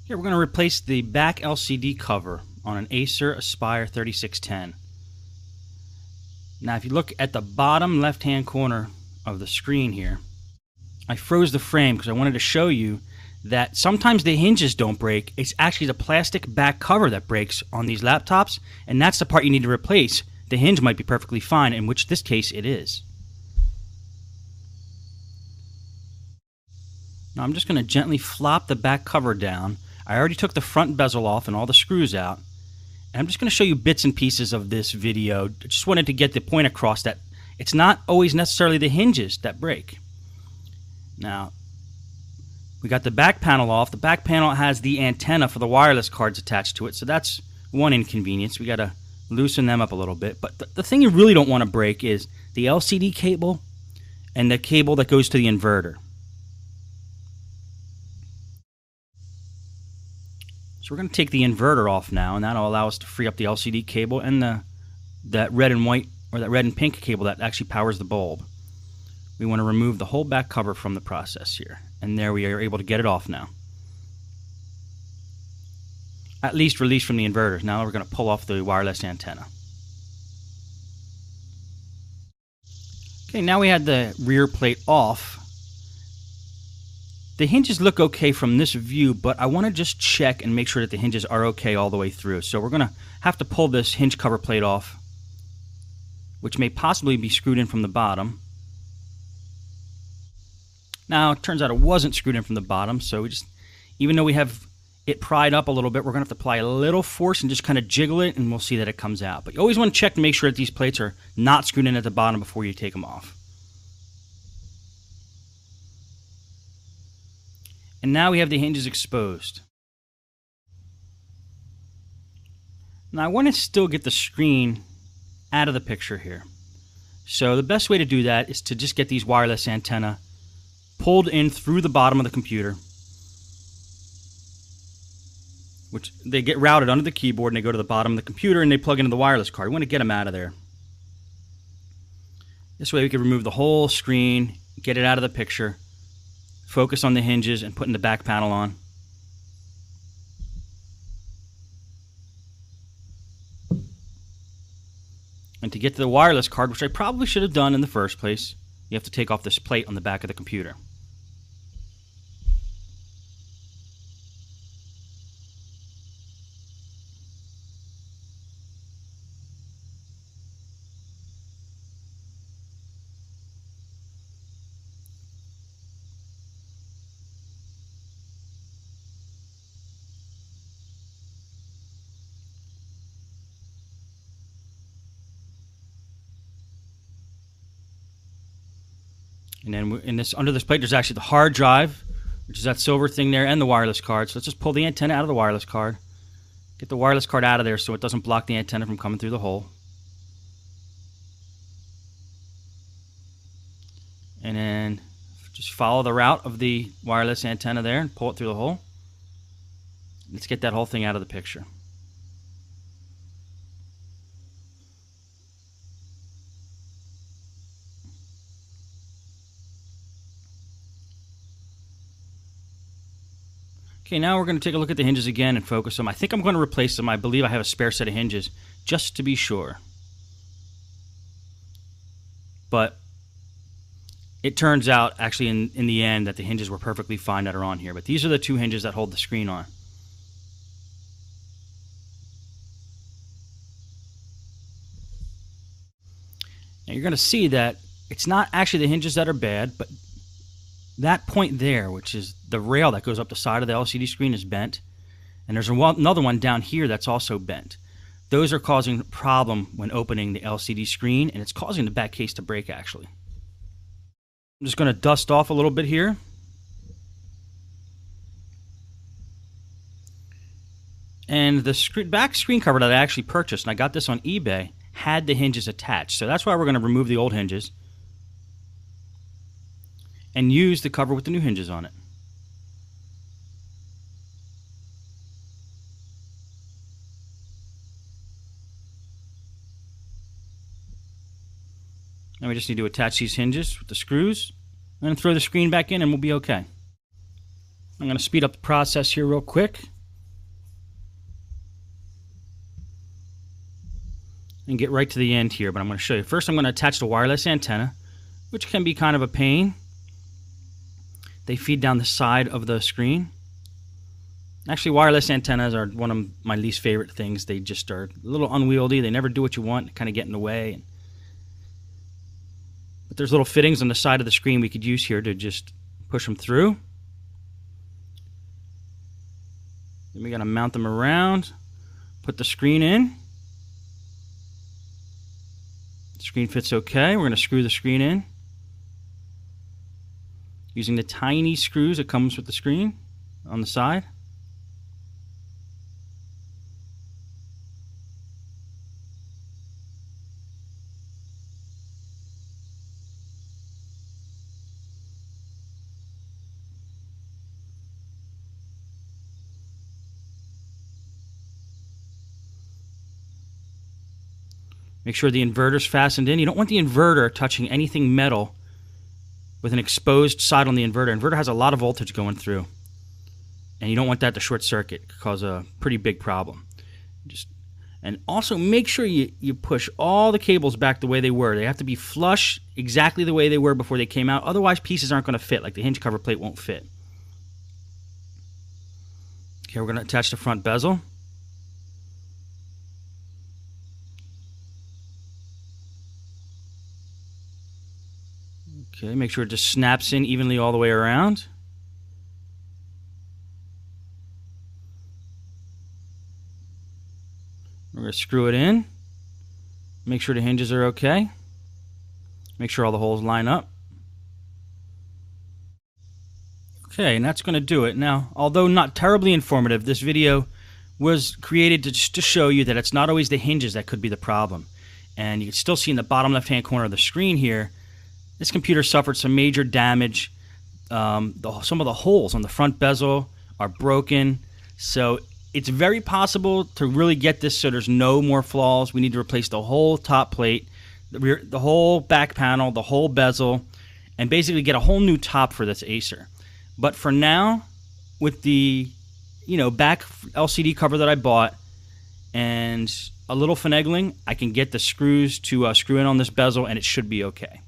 Here we're going to replace the back LCD cover on an AcerAspire3610. Now if you look at the bottom left hand corner of the screen here, I froze the frame because I wanted to show you that sometimes the hinges don't break. It's actually the plastic back cover that breaks on these laptops, and that's the part you need to replace. The hinge might be perfectly fine, in which this case it is. Now I'm just going to gently flop the back cover down. I already took the front bezel off and all the screws out. And I'm just going to show you bits and pieces of this video. I just wanted to get the point across that it's not always necessarily the hinges that break. Now, we got the back panel off. The back panel has the antenna for the wireless cards attached to it, so that's one inconvenience. We got to loosen them up a little bit. But the thing you really don't want to break is the LCD cable and the cable that goes to the inverter. So we're going to take the inverter off now, and that'll allow us to free up the LCD cable and that red and white, or that red and pink cable that actually powers the bulb. We want to remove the whole back cover from the process here, and there we are able to get it off now. At least released from the inverters. Now we're going to pull off the wireless antenna. Okay, now we had the rear plate off. The hinges look okay from this view, but I want to just check and make sure that the hinges are okay all the way through. So we're going to have to pull this hinge cover plate off, which may possibly be screwed in from the bottom. Now, it turns out it wasn't screwed in from the bottom, so we just, even though we have it pried up a little bit, we're going to have to apply a little force and just kind of jiggle it, and we'll see that it comes out. But you always want to check to make sure that these plates are not screwed in at the bottom before you take them off. And now we have the hinges exposed. Now I want to still get the screen out of the picture here. So the best way to do that is to just get these wireless antenna pulled in through the bottom of the computer, which they get routed under the keyboard and they go to the bottom of the computer and they plug into the wireless card. We want to get them out of there. This way we can remove the whole screen, get it out of the picture, focus on the hinges, and putting the back panel on. And to get to the wireless card, which I probably should have done in the first place, you have to take off this plate on the back of the computer. And then under this plate, there's actually the hard drive, which is that silver thing there, and the wireless card. So let's just pull the antenna out of the wireless card. Get the wireless card out of there so it doesn't block the antenna from coming through the hole. And then just follow the route of the wireless antenna there and pull it through the hole. Let's get that whole thing out of the picture. Okay, now we're going to take a look at the hinges again and focus them. I think I'm going to replace them. I believe I have a spare set of hinges, just to be sure. But it turns out, actually, in the end, that the hinges were perfectly fine that are on here. But these are the two hinges that hold the screen on. Now you're going to see that it's not actually the hinges that are bad, but that point there, which is the rail that goes up the side of the LCD screen, is bent. And there's another one down here that's also bent. Those are causing a problem when opening the LCD screen, and it's causing the back case to break, actually. I'm just going to dust off a little bit here. And the back screen cover that I actually purchased, and I got this on eBay, had the hinges attached. So that's why we're going to remove the old hinges and use the cover with the new hinges on it. Now we just need to attach these hinges with the screws and then throw the screen back in and we'll be okay. I'm going to speed up the process here real quick. and get right to the end here, but I'm going to show you. First, I'm going to attach the wireless antenna, which can be kind of a pain. They feed down the side of the screen. Actually, wireless antennas are one of my least favorite things. They just are a little unwieldy. They never do what you want. They kind of get in the way. But there's little fittings on the side of the screen we could use here to just push them through. Then we got to mount them around, put the screen in. The screen fits okay. We're going to screw the screen in using the tiny screws that comes with the screen on the side. Make sure the inverter's fastened in. You don't want the inverter touching anything metal with an exposed side on the inverter. Inverter has a lot of voltage going through, and you don't want that to short circuit. It could cause a pretty big problem. And also make sure you push all the cables back the way they were. They have to be flush exactly the way they were before they came out. Otherwise, pieces aren't going to fit, like the hinge cover plate won't fit. Okay, we're going to attach the front bezel. Okay, make sure it just snaps in evenly all the way around. We're going to screw it in. Make sure the hinges are okay. Make sure all the holes line up. Okay, and that's going to do it. Now, although not terribly informative, this video was created just to show you that it's not always the hinges that could be the problem. And you can still see in the bottom left-hand corner of the screen here, this computer suffered some major damage. Some of the holes on the front bezel are broken. So it's very possible to really get this so there's no more flaws. We need to replace the whole top plate, the whole back panel, the whole bezel, and basically get a whole new top for this Acer. But for now, with the back LCD cover that I bought and a little finagling, I can get the screws to screw in on this bezel, and it should be okay.